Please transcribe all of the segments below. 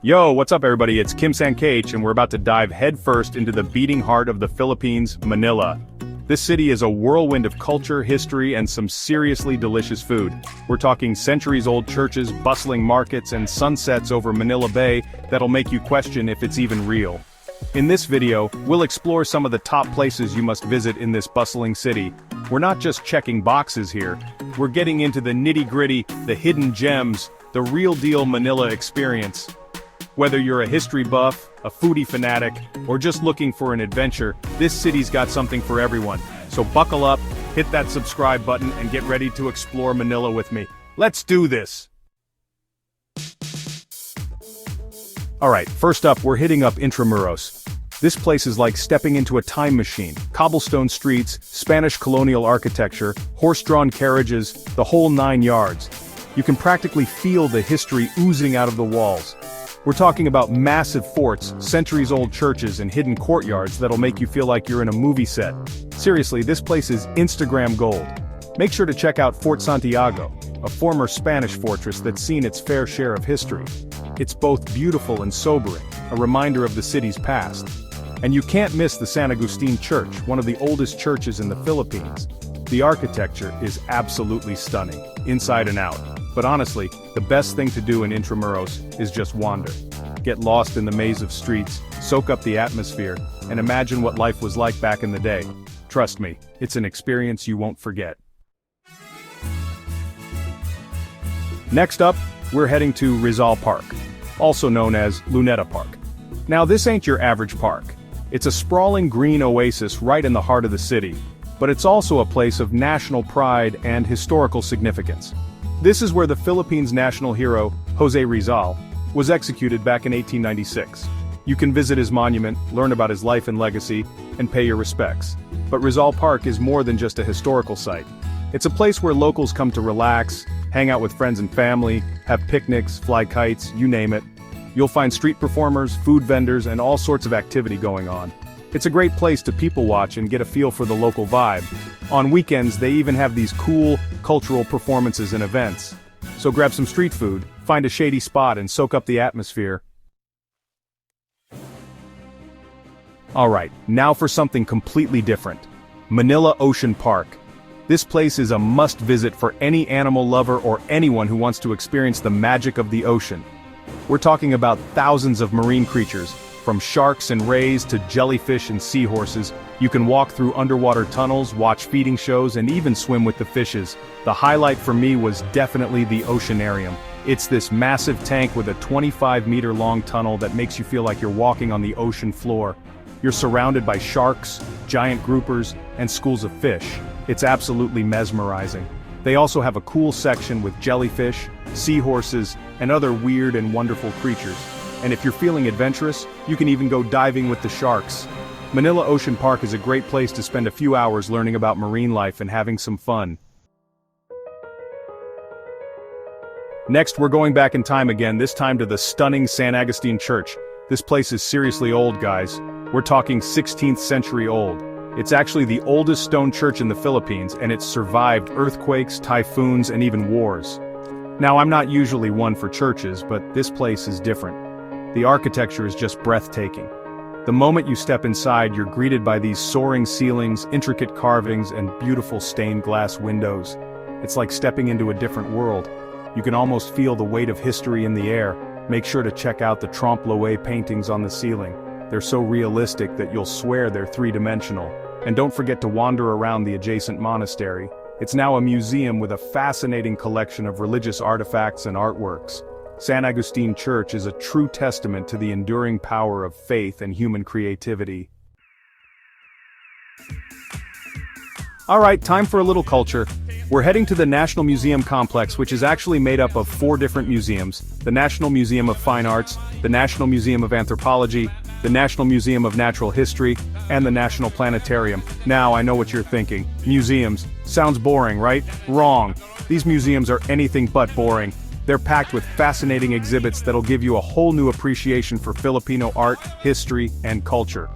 Yo, what's up everybody? It's Kim Sankh, and we're about to dive headfirst into the beating heart of the Philippines, Manila. This city is a whirlwind of culture, history, and some seriously delicious food. We're talking centuries-old churches, bustling markets, and sunsets over Manila Bay that'll make you question if it's even real. In this video, we'll explore some of the top places you must visit in this bustling city. We're not just checking boxes here, we're getting into the nitty-gritty, the hidden gems, the real-deal Manila experience. Whether you're a history buff, a foodie fanatic, or just looking for an adventure, this city's got something for everyone. So buckle up, hit that subscribe button, and get ready to explore Manila with me. Let's do this! Alright, first up, we're hitting up Intramuros. This place is like stepping into a time machine. Cobblestone streets, Spanish colonial architecture, horse-drawn carriages, the whole 9 yards. You can practically feel the history oozing out of the walls. We're talking about massive forts, centuries-old churches, and hidden courtyards that'll make you feel like you're in a movie set. Seriously, this place is Instagram gold. Make sure to check out Fort Santiago, a former Spanish fortress that's seen its fair share of history. It's both beautiful and sobering, a reminder of the city's past. And you can't miss the San Agustin Church, one of the oldest churches in the Philippines. The architecture is absolutely stunning, inside and out. But honestly, the best thing to do in Intramuros is just wander. Get lost in the maze of streets, soak up the atmosphere, and imagine what life was like back in the day. Trust me, it's an experience you won't forget. Next up, we're heading to Rizal Park, also known as Luneta Park. Now this ain't your average park. It's a sprawling green oasis right in the heart of the city, but it's also a place of national pride and historical significance. This is where the Philippines' national hero, José Rizal, was executed back in 1896. You can visit his monument, learn about his life and legacy, and pay your respects. But Rizal Park is more than just a historical site. It's a place where locals come to relax, hang out with friends and family, have picnics, fly kites, you name it. You'll find street performers, food vendors, and all sorts of activity going on. It's a great place to people watch and get a feel for the local vibe. On weekends, they even have these cool, cultural performances and events. So grab some street food, find a shady spot, and soak up the atmosphere. Alright, now for something completely different. Manila Ocean Park. This place is a must-visit for any animal lover or anyone who wants to experience the magic of the ocean. We're talking about thousands of marine creatures, from sharks and rays to jellyfish and seahorses. You can walk through underwater tunnels, watch feeding shows, and even swim with the fishes. The highlight for me was definitely the oceanarium. It's this massive tank with a 25-meter-long tunnel that makes you feel like you're walking on the ocean floor. You're surrounded by sharks, giant groupers, and schools of fish. It's absolutely mesmerizing. They also have a cool section with jellyfish, seahorses, and other weird and wonderful creatures. And if you're feeling adventurous, you can even go diving with the sharks. Manila Ocean Park is a great place to spend a few hours learning about marine life and having some fun. Next, we're going back in time again, this time to the stunning San Agustin Church. This place is seriously old, guys. We're talking 16th century old. It's actually the oldest stone church in the Philippines, and it's survived earthquakes, typhoons, and even wars. Now, I'm not usually one for churches, but this place is different. The architecture is just breathtaking. The moment you step inside, you're greeted by these soaring ceilings, intricate carvings, and beautiful stained glass windows. It's like stepping into a different world. You can almost feel the weight of history in the air. Make sure to check out the trompe-l'oeil paintings on the ceiling. They're so realistic that you'll swear they're three-dimensional. And don't forget to wander around the adjacent monastery. It's now a museum with a fascinating collection of religious artifacts and artworks. San Agustin Church is a true testament to the enduring power of faith and human creativity. Alright, time for a little culture. We're heading to the National Museum Complex, which is actually made up of 4 different museums: the National Museum of Fine Arts, the National Museum of Anthropology, the National Museum of Natural History, and the National Planetarium. Now, I know what you're thinking. Museums. Sounds boring, right? Wrong. These museums are anything but boring. They're packed with fascinating exhibits that'll give you a whole new appreciation for Filipino art, history, and culture.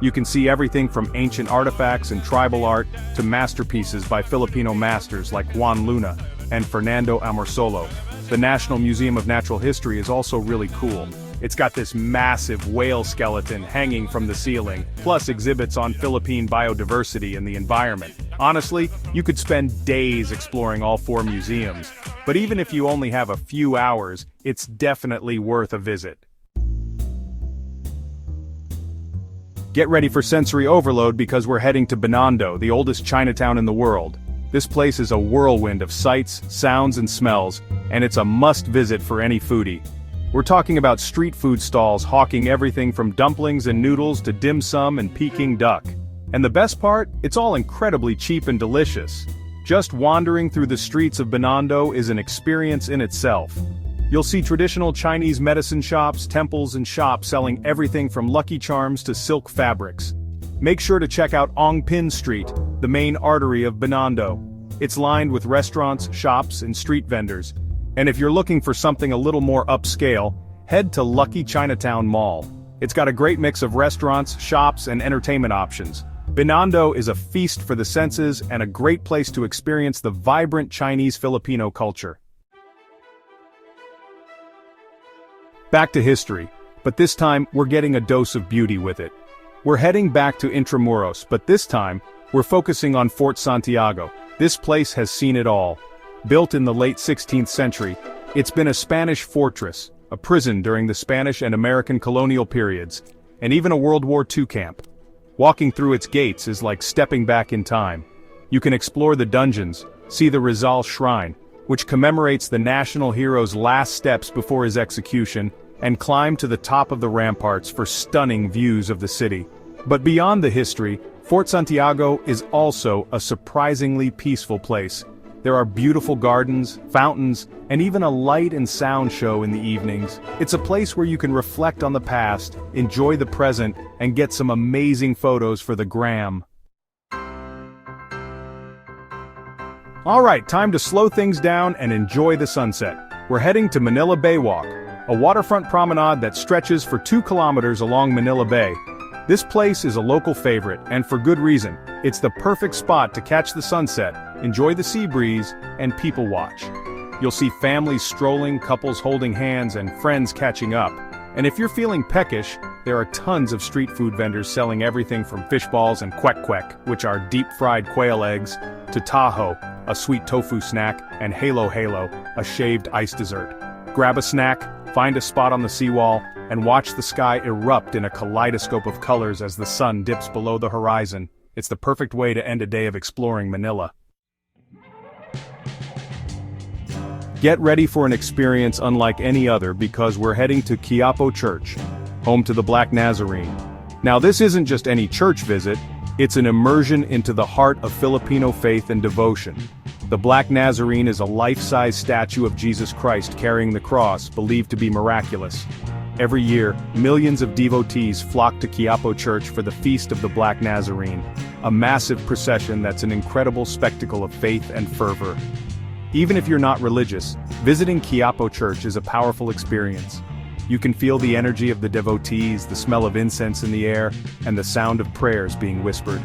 You can see everything from ancient artifacts and tribal art to masterpieces by Filipino masters like Juan Luna and Fernando Amorsolo. The National Museum of Natural History is also really cool. It's got this massive whale skeleton hanging from the ceiling, plus exhibits on Philippine biodiversity and the environment. Honestly, you could spend days exploring all 4 museums, but even if you only have a few hours, it's definitely worth a visit. Get ready for sensory overload because we're heading to Bando, the oldest Chinatown in the world. This place is a whirlwind of sights, sounds and smells, and it's a must-visit for any foodie. We're talking about street food stalls hawking everything from dumplings and noodles to dim sum and Peking duck. And the best part? It's all incredibly cheap and delicious. Just wandering through the streets of Bando is an experience in itself. You'll see traditional Chinese medicine shops, temples and shops selling everything from Lucky Charms to silk fabrics. Make sure to check out Ongpin Street, the main artery of Bando. It's lined with restaurants, shops and street vendors. And if you're looking for something a little more upscale, head to Lucky Chinatown Mall. It's got a great mix of restaurants, shops, and entertainment options. Bando is a feast for the senses and a great place to experience the vibrant Chinese-Filipino culture. Back to history, but this time we're getting a dose of beauty with it. We're heading back to Intramuros, but this time, we're focusing on Fort Santiago. This place has seen it all. Built in the late 16th century, it's been a Spanish fortress, a prison during the Spanish and American colonial periods, and even a World War II camp. Walking through its gates is like stepping back in time. You can explore the dungeons, see the Rizal Shrine, which commemorates the national hero's last steps before his execution, and climb to the top of the ramparts for stunning views of the city. But beyond the history, Fort Santiago is also a surprisingly peaceful place. There are beautiful gardens, fountains, and even a light and sound show in the evenings. It's a place where you can reflect on the past, enjoy the present, and get some amazing photos for the gram. Alright, time to slow things down and enjoy the sunset. We're heading to Manila Baywalk, a waterfront promenade that stretches for 2 kilometers along Manila Bay. This place is a local favorite, and for good reason. It's the perfect spot to catch the sunset, enjoy the sea breeze, and people watch. You'll see families strolling, couples holding hands, and friends catching up. And if you're feeling peckish, there are tons of street food vendors selling everything from fish balls and kwek-kwek, which are deep-fried quail eggs, to taho, a sweet tofu snack, and halo-halo, a shaved ice dessert. Grab a snack, find a spot on the seawall, and watch the sky erupt in a kaleidoscope of colors as the sun dips below the horizon. It's the perfect way to end a day of exploring Manila. Get ready for an experience unlike any other because we're heading to Kiapo Church, home to the Black Nazarene. Now this isn't just any church visit, it's an immersion into the heart of Filipino faith and devotion. The Black Nazarene is a life-size statue of Jesus Christ carrying the cross, believed to be miraculous. Every year, millions of devotees flock to Kiapo Church for the Feast of the Black Nazarene, a massive procession that's an incredible spectacle of faith and fervor. Even if you're not religious, visiting Kiapo Church is a powerful experience. You can feel the energy of the devotees, the smell of incense in the air, and the sound of prayers being whispered.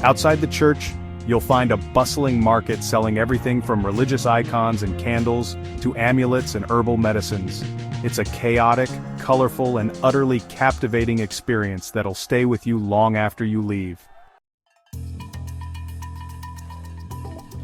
Outside the church, you'll find a bustling market selling everything from religious icons and candles to amulets and herbal medicines. It's a chaotic, colorful, and utterly captivating experience that'll stay with you long after you leave.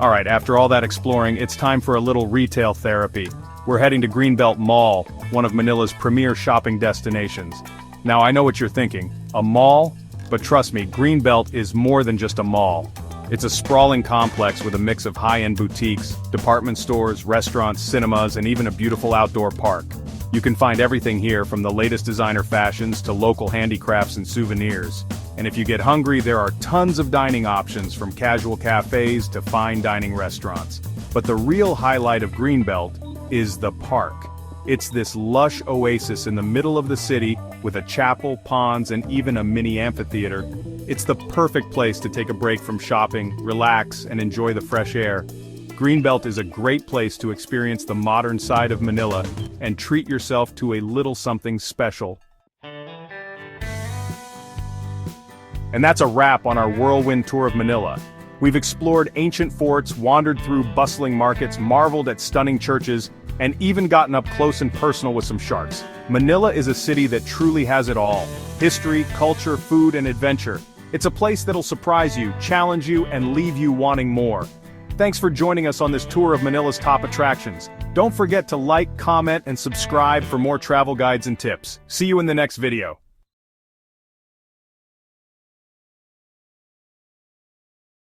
Alright, after all that exploring, it's time for a little retail therapy. We're heading to Greenbelt Mall, one of Manila's premier shopping destinations. Now I know what you're thinking, a mall? But trust me, Greenbelt is more than just a mall. It's a sprawling complex with a mix of high-end boutiques, department stores, restaurants, cinemas, and even a beautiful outdoor park. You can find everything here from the latest designer fashions to local handicrafts and souvenirs. And if you get hungry, there are tons of dining options from casual cafes to fine dining restaurants. But the real highlight of Greenbelt is the park. It's this lush oasis in the middle of the city with a chapel, ponds, and even a mini amphitheater. It's the perfect place to take a break from shopping, relax, and enjoy the fresh air. Greenbelt is a great place to experience the modern side of Manila and treat yourself to a little something special. And that's a wrap on our whirlwind tour of Manila. We've explored ancient forts, wandered through bustling markets, marveled at stunning churches, and even gotten up close and personal with some sharks. Manila is a city that truly has it all. History, culture, food, and adventure. It's a place that'll surprise you, challenge you, and leave you wanting more. Thanks for joining us on this tour of Manila's top attractions. Don't forget to like, comment, and subscribe for more travel guides and tips. See you in the next video.